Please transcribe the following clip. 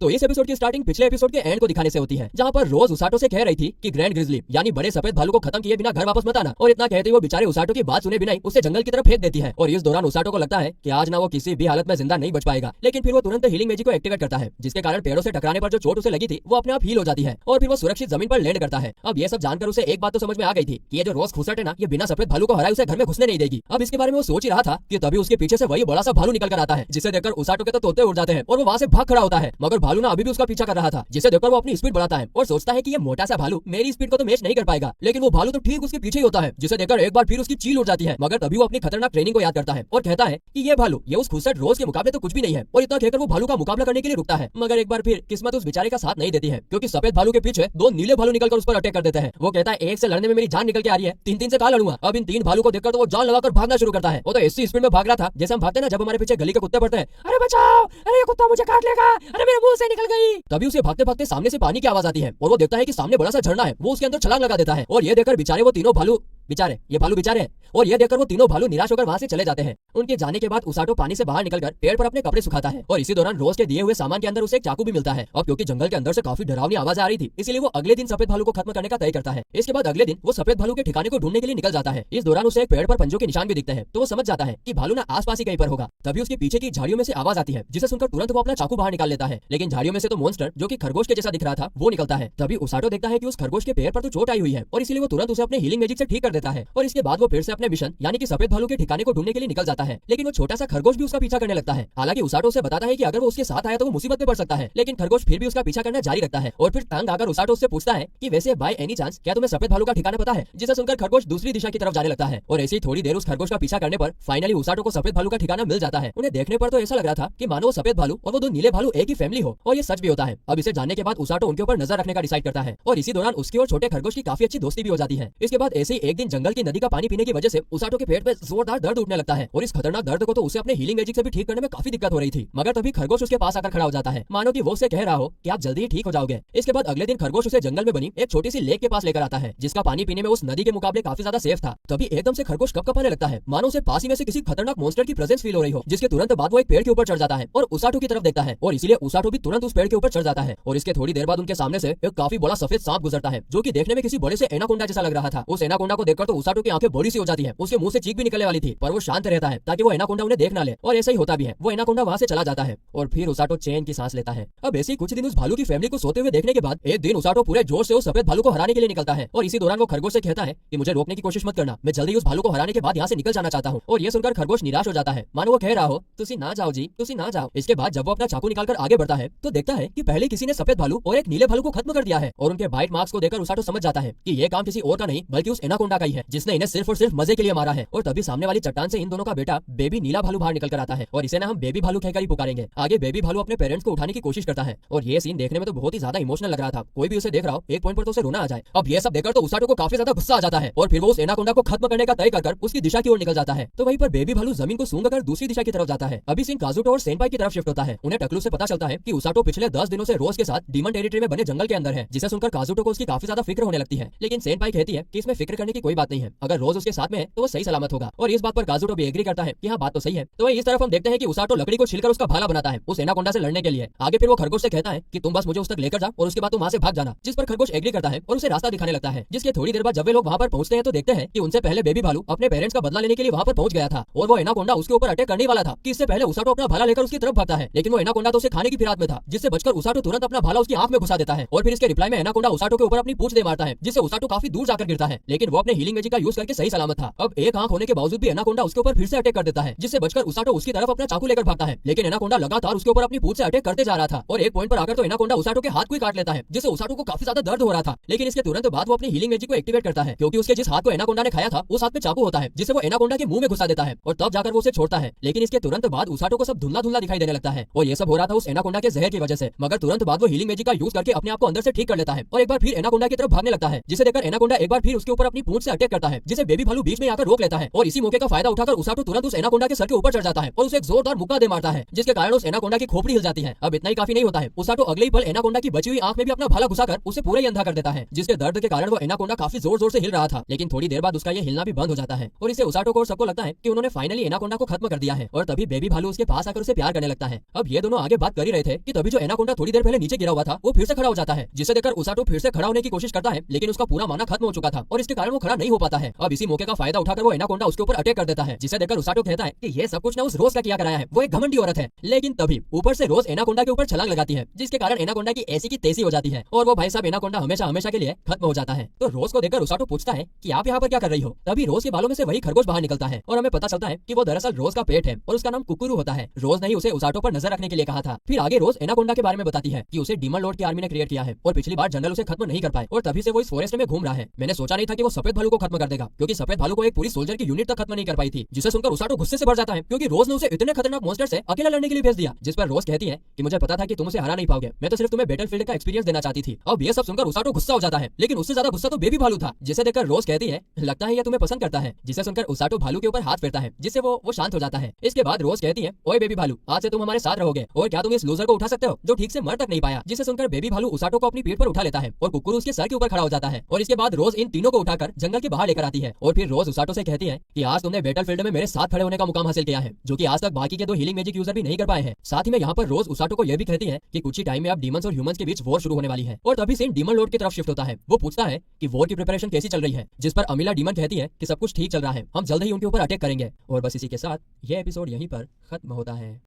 तो इस एपिसोड की स्टार्टिंग पिछले एपिसोड के एंड को दिखाने से होती है, जहाँ पर रोज उसाटो से कह रही थी कि ग्रैंड ग्रिजली यानी बड़े सफेद भालू को खत्म किए बिना घर वापस मत आना, और इतना कहते वो बेचारे उसाटो की बात सुने बिना ही उसे जंगल की तरफ फेंक देती है। और इस दौरान उसाटो को लगता है कि आज ना वो किसी भी हालत में जिंदा नहीं बच पाएगा, लेकिन फिर वो तुरंत हीलिंग मैजिक को एक्टिवेट करता है, जिसके कारण पेड़ों से टकराने पर जो चोट उसे लगी थी वो अपने आप हील हो जाती है और फिर वो सुरक्षित जमीन पर लैंड करता है। अब ये सब जानकर उसे एक बात तो समझ में आ गई थी कि ये जो रोज खुसट है ना, ये बिना सफेद भालू को हराए उसे घर में घुसने नहीं देगी। अब इसके बारे में वो सोच ही रहा था कि तभी उसके पीछे से वही बड़ा सा भालू निकल कर आता है, जिसे देखकर उसाटो के तो तोते उड़ जाते हैं और वो वहाँ से भाग खड़ा होता है। मगर भालू ना अभी भी उसका पीछा कर रहा था, जिसे देखकर वो अपनी स्पीड बढ़ाता है और सोचता है कि ये मोटा सा भालू मेरी स्पीड को तो मैच नहीं कर पाएगा, लेकिन वो भालू तो ठीक उसके पीछे ही होता है, जिसे देखकर एक बार फिर उसकी चील उड़ जाती है। मगर तभी वो अपनी खतरनाक ट्रेनिंग को याद करता है और कहता है कि ये भालू ये उस खुसट रोज के मुकाबले तो कुछ भी नहीं है, और इतना कहकर वो भालू का मुकाबला करने के लिए रुकता है। मगर एक बार फिर किस्मत उस बेचारे का साथ नहीं देती है, क्योंकि सफेद भालू के पीछे दो नीले भालू निकलकर उस पर अटैक कर देते हैं। वो कहता है एक से लड़ने में मेरी जान निकल के आ रही है, तीन से कहां लड़ूंगा। अब इन तीन भालू को देखकर तो वो जान लगाकर भागना शुरू करता है। वो तो ऐसी स्पीड में भाग रहा था जैसे हम भागते ना जब हमारे पीछे गली के कुत्ते पड़ते हैं, अरे बचाओ, अरे ये कुत्ता मुझे काट लेगा, अरे मेरे मुंह से निकल गई। तभी उसे भागते भागते सामने से पानी की आवाज आती है और वो देखता है कि सामने बड़ा सा झरना है। वो उसके अंदर छलांग लगा देता है और ये देखकर बेचारे वो तीनों भालू बेचारे और ये देखकर वो तीनों भालू निराश होकर वहाँ से चले जाते हैं। उनके जाने के बाद उसाटो पानी से बाहर निकलकर पेड़ पर अपने कपड़े सुखाता है और इसी दौरान रोज के दिए हुए सामान के अंदर उसे एक चाकू भी मिलता है। अब क्योंकि जंगल के अंदर से काफी डरावनी आवाज आ रही थी, इसलिए वो अगले दिन सफेद भालू को खत्म करने का तय करता है। इसके बाद अगले दिन वो सफेद भालू के ठिकाने को ढूंढने के लिए निकल जाता है। इस दौरान उसे एक पेड़ पर पंजों के निशान भी दिखते हैं, तो वो समझ जाता है कि भालू ना आसपास ही कहीं पर होगा। तभी उसके पीछे की झाड़ियों में से आवाज आती है, जिसे सुनकर तुरंत वो अपना चाकू बाहर निकाल लेता है, लेकिन झाड़ियों में से तो मॉन्स्टर जो कि खरगोश के जैसा दिख रहा था वो निकलता है। तभी उसाटो देखता है कि उस खरगोश के पैर पर तो चोट आई हुई है और इसलिए वो तुरंत उसे अपने हीलिंग मैजिक से ठीक कर देता है। और इसके बाद वो फिर से अपने मिशन यानी कि सफेद भालू के ठिकाने को ढूंढने के लिए निकल जाता है, लेकिन वो छोटा सा खरगोश भी उसका पीछा करने लगता है। हालांकि उसाटो उसे बताता है कि अगर वो उसके साथ आया तो वो मुसीबत में पड़ सकता है, लेकिन खरगोश फिर भी उसका पीछा करना जारी रखता है। और फिर तंग आकर उसाटो उससे पूछता है कि वैसे बाय एनी चांस क्या तुम्हें सफेद भालू का ठिकाना पता है, जिसे सुनकर खरगोश दूसरी दिशा की तरफ जाने लगता है। और ऐसी थोड़ी देर उस खरगोश का पीछा करने पर फाइनली उसाटो को सफेद भालू का ठिकाना मिल जाता है। उन्हें देखने पर तो ऐसा लग रहा था कि मानो वो सफेद भालू और वो दो नीले भालू एक ही फैमिली हो, और ये सच भी होता है। अब इसे जानने के बाद उसाटो उनके ऊपर नजर रखने का डिसाइड करता है और इसी दौरान उसकी और छोटे खरगोश की काफी अच्छी दोस्ती भी हो जाती है। इसके बाद ऐसे ही एक दिन जंगल की नदी का पानी पीने की वजह से उसाटो के पेट में जोरदार दर्द उठने लगता है और इस खतरनाक दर्द को तो उसे अपने हीलिंग मैजिक से भी ठीक करने में काफी दिक्कत हो रही थी। मगर तभी खरगोश उसके पास आकर खड़ा हो जाता है, मानो कि वो उसे कह रहा हो कि आप जल्दी ही ठीक हो जाओगे। इसके बाद अगले दिन खरगोश उसे जंगल में बनी एक छोटी सी लेक के पास लेकर आता है, जिसका पानी पीने में उस नदी के मुकाबले काफी ज्यादा सेफ था। तभी एकदम से खरगोश कपकपाने लगता है, मानो उसे पास ही में से किसी खतरनाक मॉन्स्टर की प्रेजेंस फील हो रही हो, जिसके तुरंत बाद वो एक पेड़ के ऊपर चढ़ जाता है और उसाटो की तरफ देखता है और इसीलिए उसाटो भी तुरंत उस पेड़ के ऊपर चढ़ जाता है। और इसके थोड़ी देर बाद उनके सामने से एक काफी बड़ा सफेद सांप गुजरता है, जो कि देखने में किसी बड़े से एनाकोंडा जैसा लग रहा था। उस एनाकोंडा को देखकर तो उसाटो की आंखें बड़ी सी हो जाती है, उसके मुंह से चीख भी निकलने वाली थी, पर वो शांत रहता है ताकि वो एनाकोंडा उन्हें देख ना ले। और ऐसा ही होता भी है, वो एनाकोंडा वहाँ से चला जाता है और फिर उसाटो चैन की सांस लेता है। अब ऐसे कुछ दिन उस भालू की फैमिली को सोते हुए देखने के बाद एक दिन उसाटो पूरे जोश से उस सफेद भालू को हराने के लिए निकलता है और इसी दौरान वो खरगोश से कहता है कि मुझे रोकने की कोशिश मत करना, मैं जल्दी उस भालू को हराने के बाद यहाँ से निकल जाना चाहता हूँ। और ये सुनकर खरगोश निराश हो जाता है, मानो वो कह रहा हो तुसी ना जाओ जी, तुसी ना जाओ। इसके बाद जब वो अपना चाकू निकालकर आगे बढ़ता है तो देखता है कि पहले किसी ने सफेद भालू और एक नीले भालू को खत्म कर दिया है और उनके बाइट मार्क्स को देखकर उसाटो समझ जाता है कि ये काम किसी और का नहीं बल्कि उस एनाकोंडा का ही है, जिसने इन्हें सिर्फ और सिर्फ मजे के लिए मारा है। और तभी सामने वाली चट्टान से इन दोनों का बेटा बेबी नीला भालू बाहर निकल कर आता है और इसे ना हम बेबी भालू कहकर ही पुकारेंगे। आगे बेबी भालू अपने पेरेंट्स को उठाने की कोशिश करता है और ये सीन देखने में तो बहुत ही ज्यादा इमोशनल लग रहा था, कोई भी उसे देख रहा हो एक पॉइंट पर तो उसे रोना आ जाए। अब ये सब देखकर तो उसाटो को काफी ज्यादा गुस्सा आ जाता है और फिर वो उस एनाकोंडा को खत्म करने का तय कर उसकी दिशा की ओर निकल जाता है। तो वहीं पर बेबी भालू जमीन को सूंघकर दूसरी दिशा की तरफ जाता है। अभी सीन काजुटो और सेनपाई की तरफ शिफ्ट होता है। उन्हें टकलू से पता चलता है कि उसाटो पिछले 10 दिनों से रोज के साथ डीमन टेरिटरी में बने जंगल के अंदर है, जिसे सुनकर काजुटो को उसकी काफी ज्यादा फिक्र होने लगती है। लेकिन सेनपाई कहती है कि इसमें फिक्र करने की कोई बात नहीं है, अगर रोज उसके साथ में है तो वो सही सलामत होगा। और इस बात पर काजुटो भी एग्री करता है कि हाँ बात तो सही है। तो इस तरफ हम देखते हैं कि उसाटो लकड़ी को छिलकर उसका भाला बनाता है उस एनाकोंडा से लड़ने के लिए। आगे फिर वो खरगोश से कहता है कि तुम बस मुझे उस तक लेकर जाओ और उसके बाद तुम वहाँ से भाग जाना, जिस पर खरगोश एग्री करता है और उसे रास्ता दिखाने लगता है। जिसके थोड़ी देर बाद जब वे लोग वहाँ पर पहुंचते हैं तो देखते हैं कि उनसे पहले बेबी भालू अपने पेरेंट्स का बदला लेने के लिए वहाँ पर पहुंच गया था और वो एनाकोंडा उसके ऊपर अटैक करने वाला था कि इससे पहले उसाटो अपना भाला लेकर उसकी तरफ भागता है, लेकिन वो एनाकोंडा तो उसे खाने की फिराक में था, जिससे बचकर उसाटो तुरंत अपना भाला उसकी आंख में घुसा देता है और फिर इसके रिप्लाई में एनाकोंडा उसाटो के ऊपर अपनी पूंछ दे मारता है, जिससे उसाटो काफी दूर जाकर गिरता है, लेकिन वो अपने हीलिंग मैजिक का यूज करके सही सलामत था। अब एक आंख होने के बावजूद भी एनाकोंडा उसके ऊपर फिर से अटैक कर देता है, जिससे बचकर उसाटो उसकी तरफ अपना चाकू लेकर भागता है, लेकिन एनाकोंडा लगातार उसके ऊपर अपनी पूंछ से अटैक करते जा रहा था और एक पॉइंट पर आकर तो एनाकोंडा उसाटो के हाथ को ही काट लेता है, जिससे उसाटो को काफी ज्यादा दर्द हो रहा था। लेकिन इसके तुरंत बाद वो अपनी हीलिंग मैजिक को एक्टिवेट करता है, क्योंकि उसके जिस हाथ को एनाकोंडा ने खाया था उस हाथ में चाकू होता है, जिसे वो एनाकोंडा के मुंह में घुसा देता है और तब जाकर वो उसे छोड़ता है। लेकिन इसके तुरंत बाद उसाटो को सब धुंधला धुंधला दिखाई देने लगता है और ये सब हो रहा था उस एनाकोंडा के जहर की वजह से। मगर तुरंत बाद वो हीलिंग मैजिक का यूज करके अपने आप को अंदर से ठीक कर लेता है और एक बार फिर एनाकोंडा की तरफ भागने लगता है, जिसे देखकर एनाकोंडा एक बार फिर उसके ऊपर अपनी पूंछ से अटैक करता है, जिसे बेबी भालू बीच में आकर रोक लेता है और इसी मौके का फायदा उठाकर उसाटो तुरंत उस एनाकोंडा के सर के ऊपर चढ़ जाता है और उसे एक जोरदार मुक्का दे मारता है, जिसके कारण उस एनाकोंडा की खोपड़ी हिल जाती है। अब इतना ही काफी नहीं होता है, उसाटो अगले ही पल एनाकोंडा की बची हुई आंख में भी अपना भाला घुसाकर उसे पूरा ही अंधा कर देता है, जिसके दर्द के कारण वो एनाकोंडा काफी जोर जोर से हिल रहा था। लेकिन थोड़ी देर बाद उसका ये हिलना भी बंद हो जाता है और इससे उसाटो को और सबको लगता है कि उन्होंने फाइनली एनाकोंडा को खत्म कर दिया है। और तभी बेबी भालू उसके पास आकर उसे प्यार करने लगता है। अब ये दोनों आगे बात कर ही रहे थे कि तभी जो एनाकोंडा थोड़ी देर पहले नीचे गिरा हुआ था वो फिर से खड़ा हो जाता है, जिसे देखकर उसाटो फिर से खड़ा होने की कोशिश करता है, लेकिन उसका पूरा माना खत्म हो चुका था और इसके कारण वो खड़ा नहीं हो पाता है। अब इसी मौके का फायदा उठाकर वो एनाकोंडा उसके ऊपर अटैक कर देता है, जिसे देखकर उसाटो कहता है कि ये सब कुछ ना उस रोज का किया कराया है, वो एक घमंडी औरत है। लेकिन तभी ऊपर से रोज एनाकोंडा के ऊपर छलांग लगाती है, जिसके कारण एनाकोंडा की ऐसी की तैसी हो जाती है और वो भाई साहब एनाकोंडा हमेशा हमेशा के लिए खत्म हो जाता है। तो रोज को देखकर उसाटो पूछता है कि आप यहाँ पर क्या कर रही हो। तभी रोज के बालों में से वही खरगोश बाहर निकलता है और हमें पता चलता है कि वो दरअसल रोज का पेट है और उसका नाम कुकुरू होता है। रोज ने ही उसे उसाटो पर नजर रखने के लिए कहा था। फिर आगे रोज एनाकोंडा के बारे में बताती है कि उसे डीमन लॉर्ड की आर्मी ने क्रिएट किया है और पिछली बार जनरल उसे खत्म नहीं कर पाए और तभी से वो इस फॉरेस्ट में घूम रहा है। मैंने सोचा नहीं था कि वो सफेद भालू को खत्म कर देगा, क्योंकि सफेद भालू को एक पूरी सोल्जर की यूनिट तक खत्म नहीं कर पाई थी, जिसे सुनकर उसाटो गुस्से से भर जाता है, क्योंकि रोज ने उसे इतने खतरनाक मॉन्स्टर से अकेला लड़ने के लिए भेज दिया। जिस पर रोज कहती है कि मुझे पता था कि तुम उसे हरा नहीं पाओगे, मैं तो सिर्फ तुम्हें बैटलफील्ड का एक्सपीरियंस देना चाहती थी। अब ये सब सुनकर उसाटो गुस्सा हो जाता है, लेकिन उससे ज्यादा गुस्सा तो बेबी भालू था, जिसे देखकर रोज कहती है लगता है ये तुम्हें पसंद करता है, जिसे सुनकर उसाटो भालू के ऊपर हाथ फेरता है, जिससे वो शांत हो जाता है। इसके बाद रोज कहती है ओए बेबी भालू, आज से तुम हमारे साथ रहोगे और क्या तुम इस लूजर को उठा सकते हो जो ठीक से मर तक नहीं पाया। जिसे सुनकर बेबी भालू उसाटो को अपनी पीठ पर उठा लेता है और कुकुरू उसके सर के ऊपर खड़ा हो जाता है और इसके बाद रोज इन तीनों को उठाकर जंगल के बाहर लेकर आती है और फिर रोज उसाटो से कहती है कि आज तुमने बैटलफील्ड में मेरे साथ खड़े होने का मुकाम हासिल किया है, जो कि आज तक बाकी के दो हीलिंग मैजिक यूजर भी नहीं कर पाए हैं। साथ ही में यहाँ पर रोज उसाटो को यह भी कहती है कि कुछ ही टाइम में अब डीमंस और ह्यूमंस के बीच वॉर शुरू होने वाली है। और तभी सीन डीमन लॉर्ड की तरफ शिफ्ट होता है। वो पूछता है कि वॉर की प्रिपरेशन कैसी चल रही है, जिस पर अमीला डीमन कहती है कि सब कुछ ठीक चल रहा है, हम जल्द ही उनके ऊपर अटैक करेंगे। और बस इसी के साथ यह एपिसोड यहीं पर खत्म होता है।